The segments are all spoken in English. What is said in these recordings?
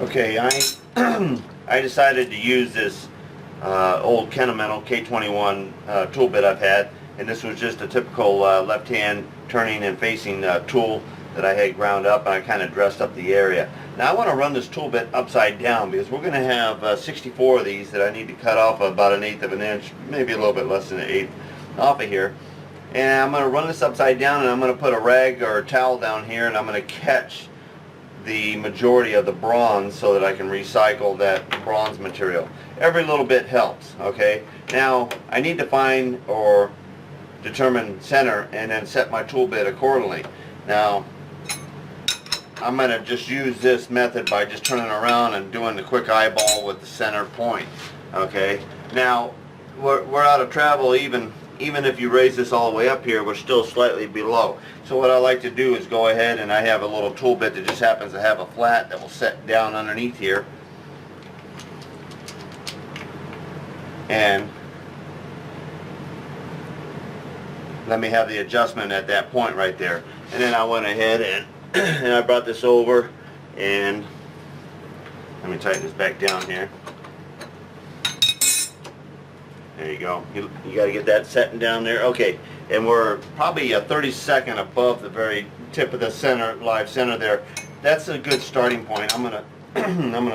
Okay, I decided to use this old Kennametal K21 tool bit I've had, and this was just a typical left-hand turning and facing tool that I had ground up, and I kind of dressed up the area. Now I want to run this tool bit upside down because we're going to have 64 of these that I need to cut off about 1/8 of an inch, maybe a little bit less than 1/8 off of here. And I'm going to run this upside down, and I'm going to put a rag or a towel down here, and I'm going to catch the majority of the bronze so that I can recycle that bronze material. Every little bit helps, okay? Now I need to find or determine center and then set my tool bit accordingly. Now I'm going to just use this method by just turning around and doing the quick eyeball with the center point, okay? Now we're out of travel. Even if you raise this all the way up here, we're still slightly below. So what I like to do is go ahead, and I have a little tool bit that just happens to have a flat that will set down underneath here. And let me have the adjustment at that point right there. And then I went ahead and I brought this over, and let me tighten this back down here. There you go. You got to get that setting down there. Okay, and we're probably a 32nd above the very tip of the center, live center there. That's a good starting point. I'm gonna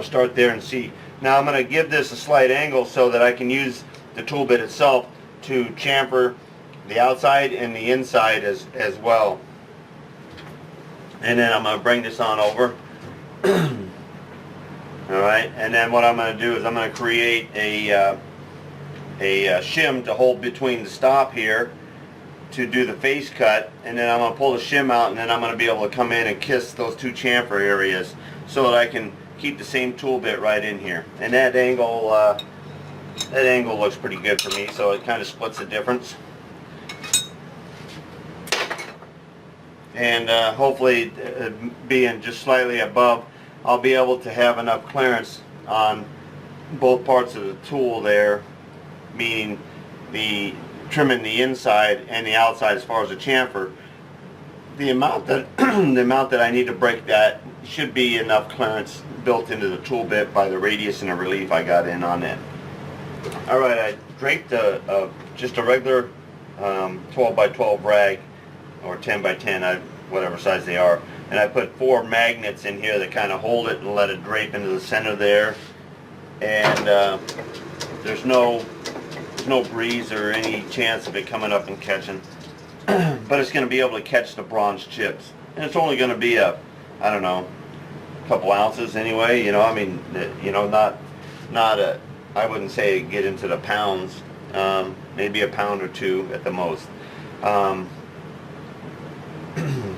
start there and see. Now I'm gonna give this a slight angle so that I can use the tool bit itself to chamfer the outside and the inside as well. And then I'm gonna bring this on over. All right, and then what I'm gonna do is I'm gonna create a shim to hold between the stop here to do the face cut, and then I'm going to pull the shim out, and then I'm going to be able to come in and kiss those two chamfer areas so that I can keep the same tool bit right in here. And that angle looks pretty good for me, so it kind of splits the difference. And hopefully being just slightly above, I'll be able to have enough clearance on both parts of the tool there, meaning the trimming the inside and the outside as far as the chamfer. The amount that I need to break that should be enough clearance built into the tool bit by the radius and the relief I got in on that. All right, I draped just a regular 12 by 12 rag, or 10 by 10, whatever size they are, and I put 4 magnets in here that kind of hold it and let it drape into the center there. And there's no breeze or any chance of it coming up and catching, but it's going to be able to catch the bronze chips, and it's only going to be I don't know, a couple ounces anyway. You know, I mean, you know, not a, I wouldn't say get into the pounds, maybe a pound or 2 at the most.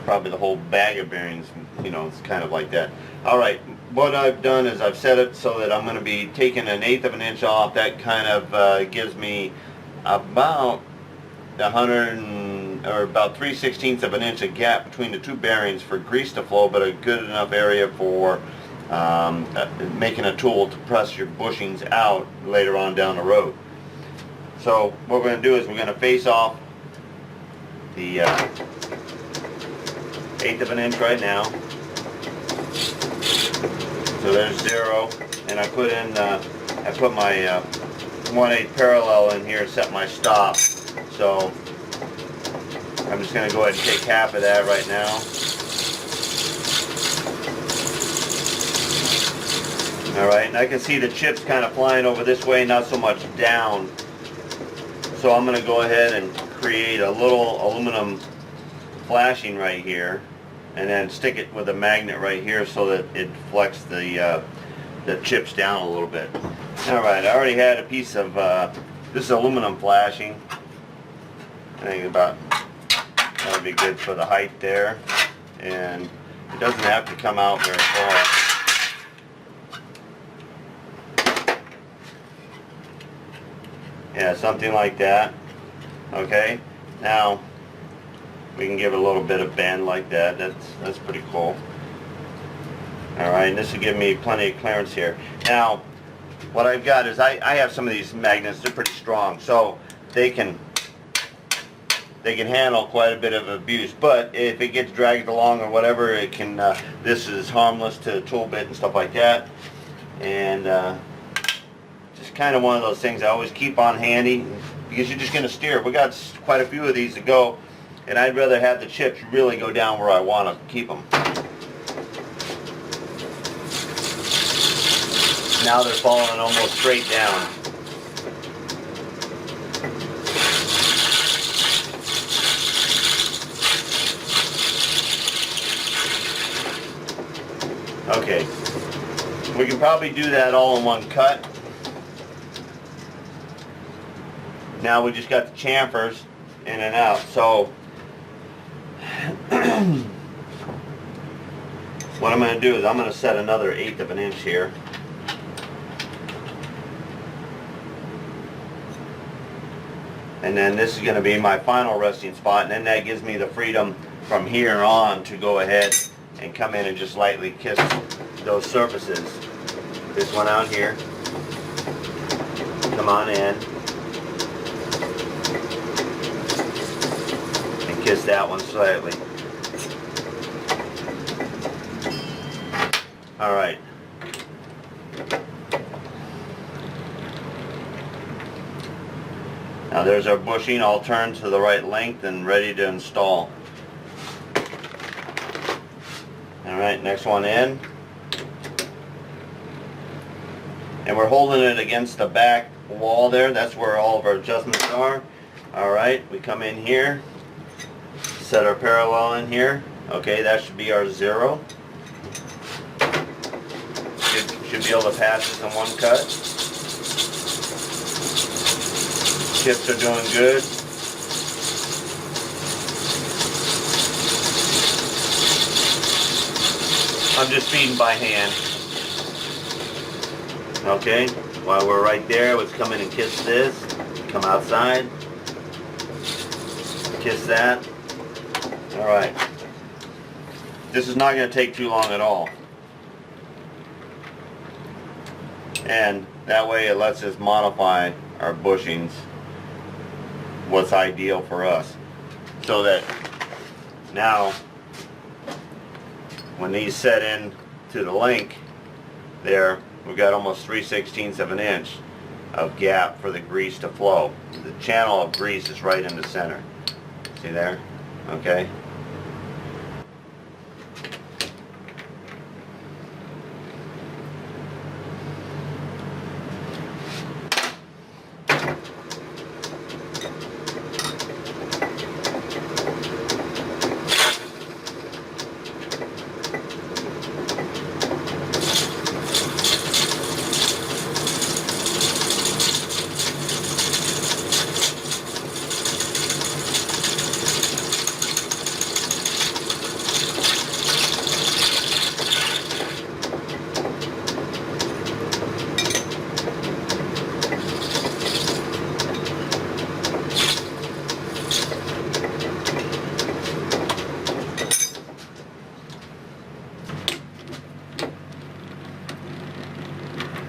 Probably the whole bag of bearings, you know, it's kind of like that. All right, what I've done is I've set it so that I'm going to be taking 1/8 of an inch off. That kind of gives me about 3/16 of an inch of gap between the two bearings for grease to flow, but a good enough area for making a tool to press your bushings out later on down the road. So what we're going to do is we're going to face off the 1/8 of an inch right now. So there's 0, and I put my 1/8 parallel in here to set my stop. So I'm just going to go ahead and take half of that right now. All right, and I can see the chips kind of flying over this way, not so much down. So I'm going to go ahead and create a little aluminum flashing right here, and then stick it with a magnet right here so that it deflects the chips down a little bit. All right, I already had a piece of this is aluminum flashing. I think that would be good for the height there, and it doesn't have to come out very far. Yeah, something like that. Okay, now we can give it a little bit of bend like that. That's pretty cool. Alright, and this will give me plenty of clearance here. Now, what I've got is I have some of these magnets, they're pretty strong, so they can they can handle quite a bit of abuse. But if it gets dragged along or whatever, it can, this is harmless to the tool bit and stuff like that. And just kind of one of those things I always keep on handy, because you're just going to steer. We got quite a few of these to go, and I'd rather have the chips really go down where I want to keep them. Now they're falling almost straight down. Okay, we can probably do that all in one cut. Now we just got the chamfers in and out. So what I'm going to do is I'm going to set another 1/8 of an inch here. And then this is going to be my final resting spot, and then that gives me the freedom from here on to go ahead and come in and just lightly kiss those surfaces. This one out here, come on in, and kiss that one slightly. Alright. Now there's our bushing all turned to the right length and ready to install. Alright, next one in. And we're holding it against the back wall there. That's where all of our adjustments are. Alright, we come in here, set our parallel in here. Okay, that should be our 0. Should be able to pass this in one cut. Chips are doing good. I'm just feeding by hand. Okay, while we're right there, let's come in and kiss this. Come outside. Kiss that. Alright. This is not going to take too long at all. And that way it lets us modify our bushings what's ideal for us, so that now when these set in to the link there, we've got almost 3/16 of an inch of gap for the grease to flow. The channel of grease is right in the center. See there? Okay.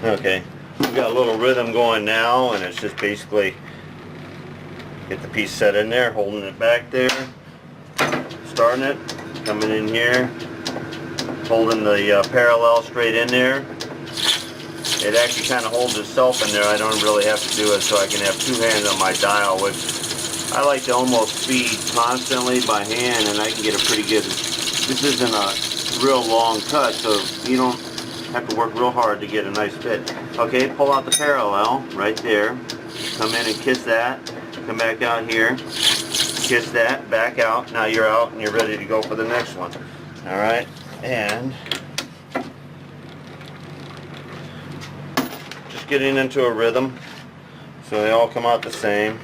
Okay, we've got a little rhythm going now, and it's just basically get the piece set in there, holding it back there, starting it, coming in here, holding the parallel straight in there. It actually kind of holds itself in there. I don't really have to do it, so I can have 2 hands on my dial, which I like to almost feed constantly by hand, and I can get a pretty good, this isn't a real long cut, so you don't have to work real hard to get a nice fit. Okay, pull out the parallel right there, come in and kiss that, come back out here, kiss that, back out. Now you're out and you're ready to go for the next one. Alright, and just getting into a rhythm so they all come out the same.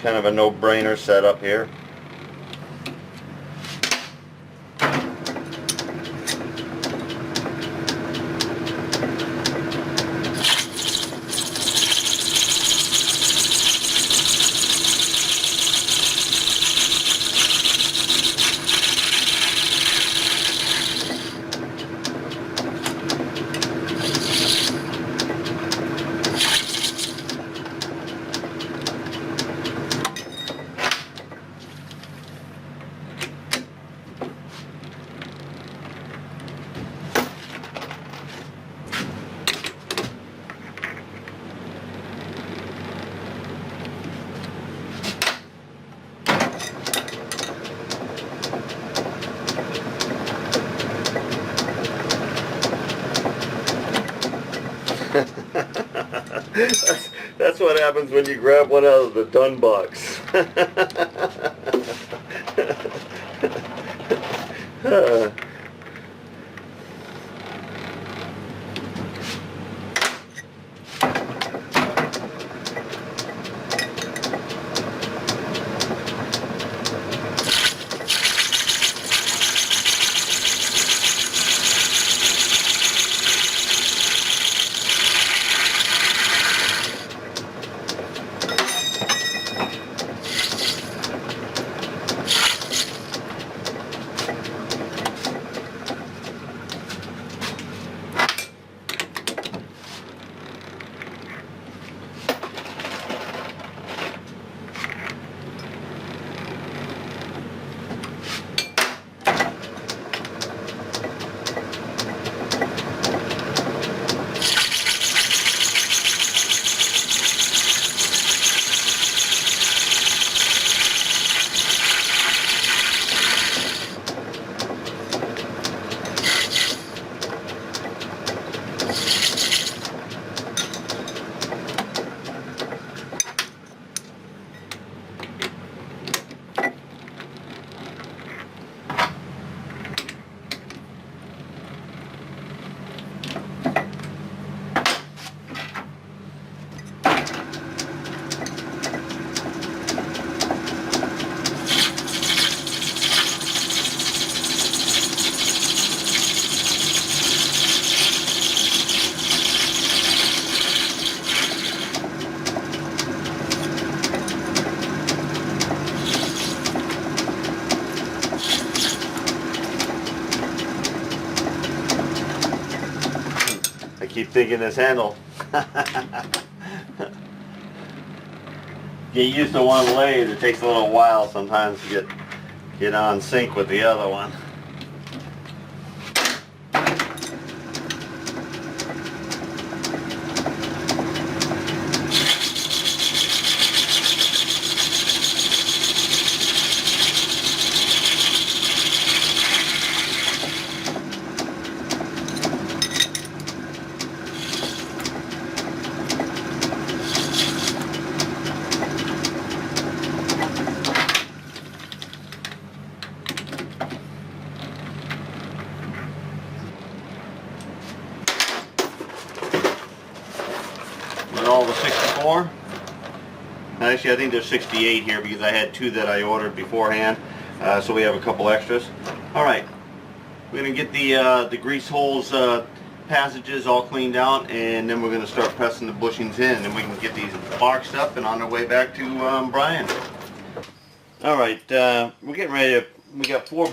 Kind of a no-brainer setup here. That's what happens when you grab one out of the done box. I keep thinking this handle. Get used to one lathe. It takes a little while sometimes to get on sync with the other one. All the 64. Actually, I think there's 68 here because I had two that I ordered beforehand, so we have a couple extras. All right, we're gonna get the grease holes passages all cleaned out, and then we're gonna start pressing the bushings in, and we can get these boxed up and on our way back to Brian. All right, we're getting ready to. We got four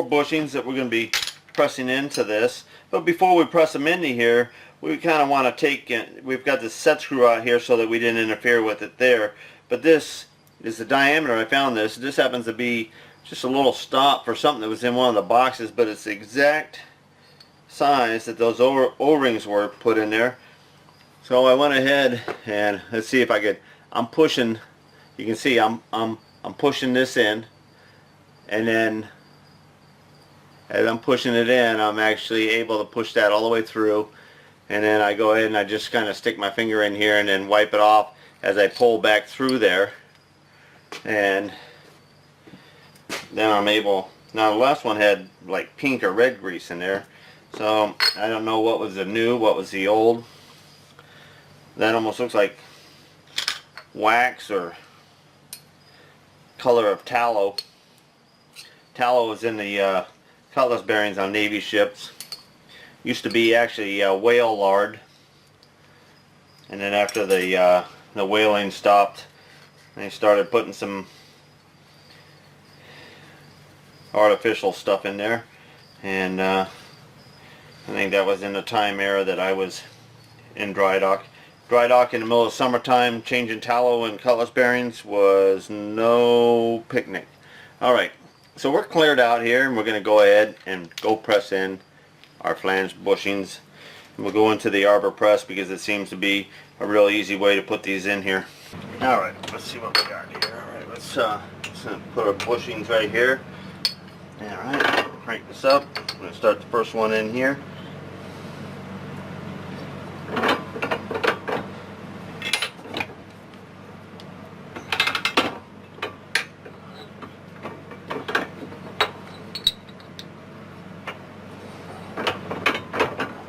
bushings that we're gonna be pressing into this. But before we press them into here, we kind of want to take, we've got this set screw out here so that we didn't interfere with it there. But this is the diameter. I found this. This happens to be just a little stop for something that was in one of the boxes, but it's the exact size that those O-rings were put in there. So I went ahead and let's see if I could, I'm pushing, you can see I'm pushing this in, and then as I'm pushing it in, I'm actually able to push that all the way through, and then I go ahead and I just kind of stick my finger in here and then wipe it off as I pull back through there, and then I'm able, now the last one had like pink or red grease in there, so I don't know what was the new, what was the old. That almost looks like wax or color of tallow. Tallow is in the cutlass bearings on Navy ships. Used to be actually whale lard, and then after the whaling stopped, they started putting some artificial stuff in there, and I think that was in the time era that I was in dry dock. Dry dock in the middle of summertime, changing tallow and cutlass bearings was no picnic. Alright, so we're cleared out here, and we're going to go ahead and go press in our flange bushings. And we'll go into the arbor press because it seems to be a real easy way to put these in here. Alright, let's see what we got here. Alright, let's put our bushings right here. Alright, crank this up. I'm going to start the first one in here.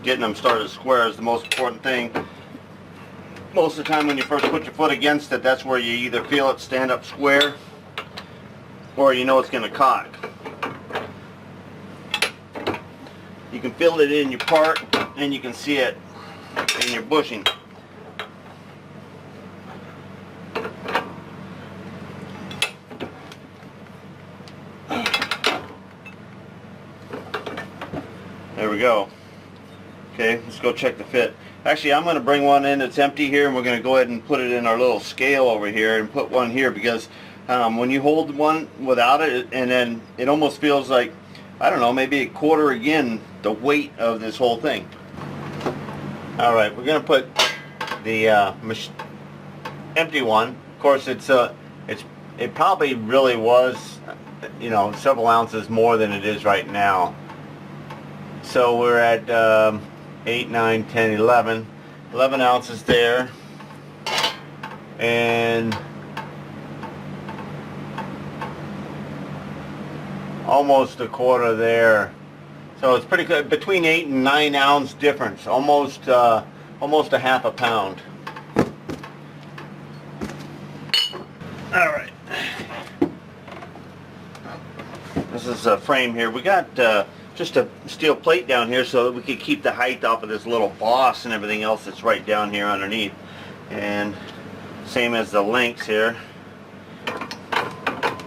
getting them started square is the most important thing. Most of the time when you first put your foot against it, that's where you either feel it stand up square or you know it's going to cock. You can feel it in your part and you can see it in your bushing. There we go. Okay, let's go check the fit. Actually, I'm going to bring one in that's empty here, and we're going to go ahead and put it in our little scale over here and put one here, because when you hold one without it, and then it almost feels like, I don't know, maybe a quarter again the weight of this whole thing. Alright, we're going to put the empty one. Of course, it probably really was, you know, several ounces more than it is right now. So we're at 8, 9, 10, 11 ounces there, and almost a quarter there. So it's pretty good, between 8 and 9 ounce difference, almost a half a pound. All right, this is a frame here. We got just a steel plate down here so that we could keep the height off of this little boss and everything else that's right down here underneath. And same as the links here.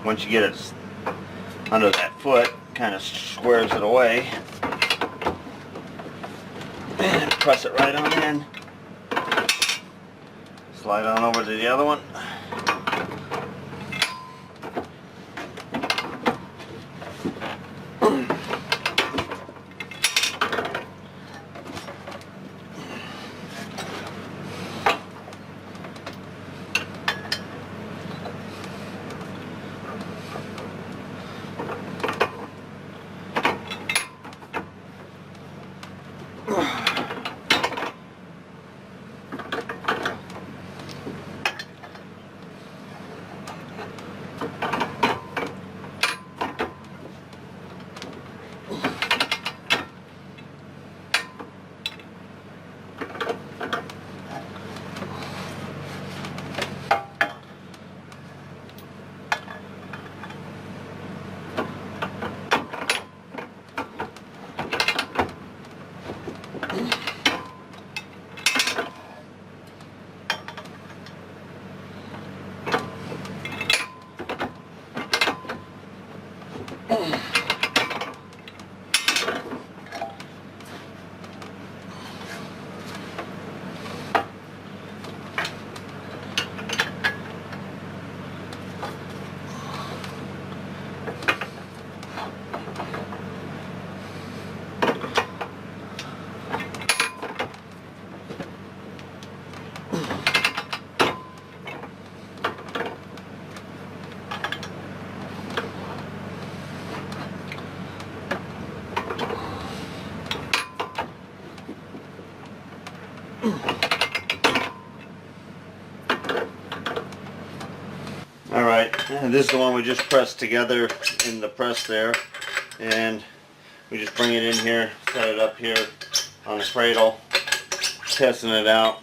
Once you get it under that foot, kind of squares it away. And press it right on in. Slide on over to the other one. Alright, this is the one we just pressed together in the press there, and we just bring it in here, set it up here on the cradle, testing it out,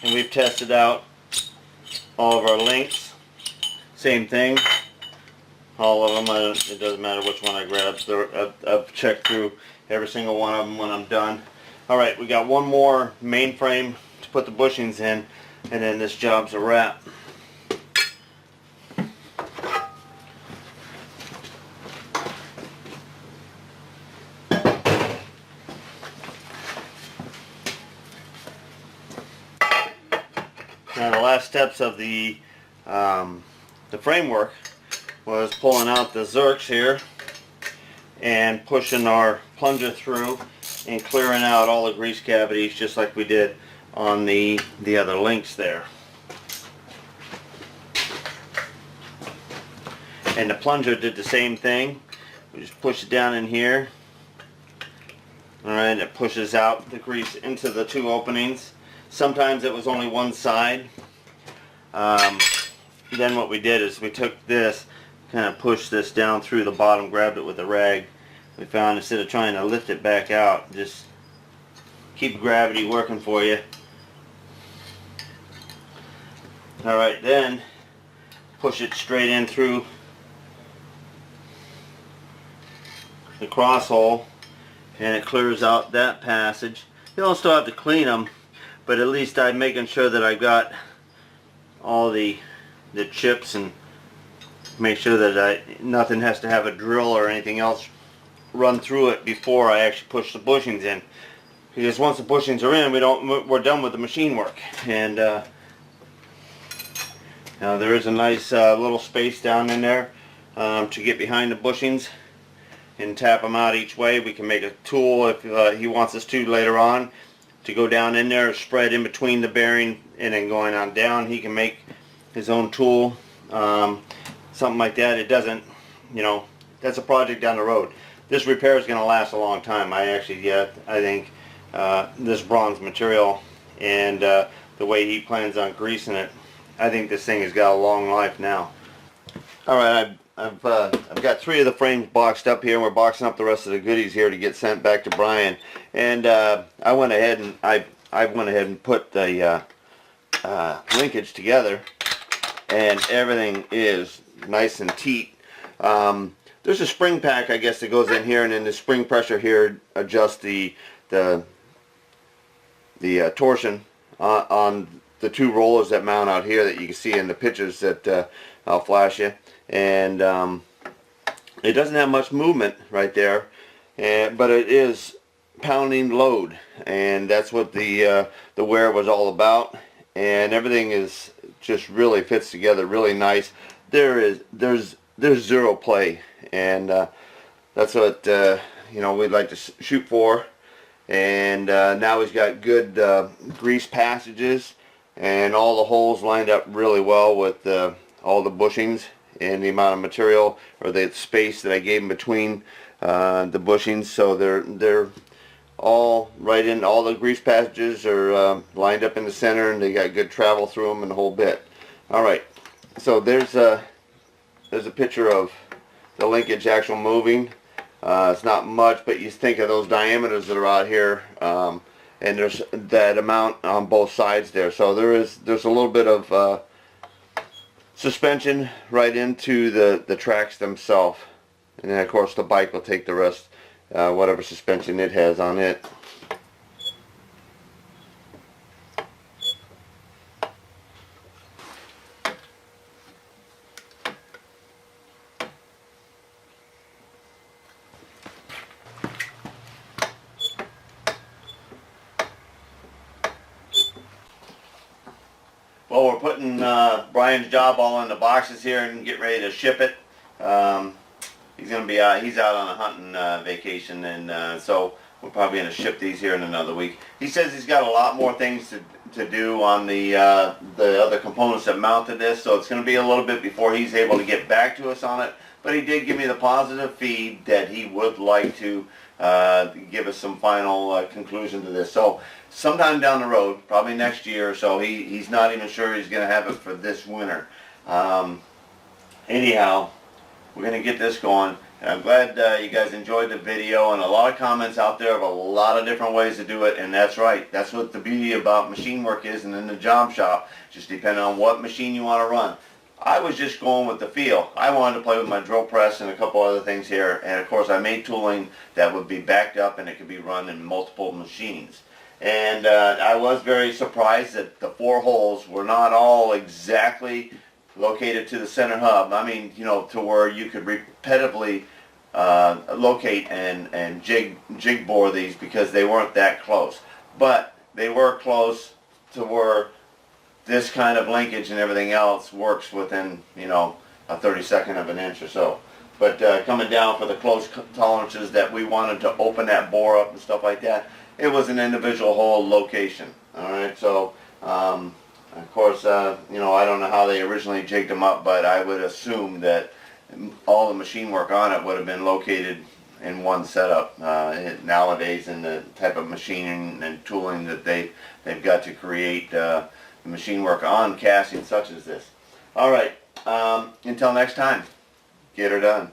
and we've tested out all of our links, same thing, all of them. It doesn't matter which one I grab, I've checked through every single one of them when I'm done. Alright, we got one more main frame to put the bushings in, and then this job's a wrap. Now the last steps of the framework was pulling out the zerks here and pushing our plunger through and clearing out all the grease cavities just like we did on the other links there. And the plunger did the same thing. We just push it down in here. Alright, it pushes out the grease into the two openings. Sometimes it was only one side. Then what we did is we took this, kind of pushed this down through the bottom, grabbed it with a rag. We found instead of trying to lift it back out, just keep gravity working for you. Alright, then push it straight in through the cross hole, and it clears out that passage. You don't still have to clean them, but at least I'm making sure that I got all the chips, and make sure that nothing has to have a drill or anything else run through it before I actually push the bushings in. Because once the bushings are in, we're done with the machine work. And now there is a nice little space down in there to get behind the bushings and tap them out each way. We can make a tool if he wants us to later on to go down in there, spread in between the bearing, and then going on down. He can make his own tool, something like that. It doesn't, you know, that's a project down the road. This repair is going to last a long time. I think this bronze material and the way he plans on greasing it, I think this thing has got a long life now. Alright, I've got 3 of the frames boxed up here, and we're boxing up the rest of the goodies here to get sent back to Brian. And I went ahead and put the linkage together, and everything is nice and tight. There's a spring pack, I guess, that goes in here, and then the spring pressure here adjusts the torsion on the 2 rollers that mount out here that you can see in the pictures that I'll flash you. And it doesn't have much movement right there, but it is pounding load, and that's what the wear was all about. And everything is just really fits together really nice. There's zero play, and that's what you know, we'd like to shoot for. And now he's got good grease passages, and all the holes lined up really well with all the bushings and the amount of material or the space that I gave him between the bushings. So they're all right in. All the grease passages are lined up in the center, and they got good travel through them and the whole bit. All right, so there's a picture of the linkage actual moving. It's not much, but you think of those diameters that are out here, and there's that amount on both sides there. So there's a little bit of suspension right into the tracks themselves, and then of course the bike will take the rest, whatever suspension it has on it. Well, we're putting Brian's job all in the boxes here and get ready to ship it. He's gonna be out. He's out on a hunting vacation, and so we're probably gonna ship these here in another week. He says he's got a lot more things to do on the other components that mounted this, so it's gonna be a little bit before he's able to get back to us on it. But he did give me the positive feed that he would like to give us some final conclusion to this. So sometime down the road, probably next year or so, he's not even sure he's going to have it for this winter. Anyhow, we're going to get this going. And I'm glad you guys enjoyed the video, and a lot of comments out there of a lot of different ways to do it, and that's right. That's what the beauty about machine work is, and in the job shop, just depending on what machine you want to run. I was just going with the feel. I wanted to play with my drill press and a couple other things here, and of course I made tooling that would be backed up and it could be run in multiple machines. And I was very surprised that the 4 holes were not all exactly located to the center hub. I mean, you know, to where you could repetitively locate and jig bore these, because they weren't that close. But they were close to where this kind of linkage and everything else works within, you know, a 32nd of an inch or so. But coming down for the close tolerances that we wanted to open that bore up and stuff like that, it was an individual hole location. Alright, so of course, you know, I don't know how they originally jigged them up, but I would assume that all the machine work on it would have been located in one setup. Nowadays, in the type of machining and tooling that they've got to create machine work on casting such as this. Alright, until next time, get her done.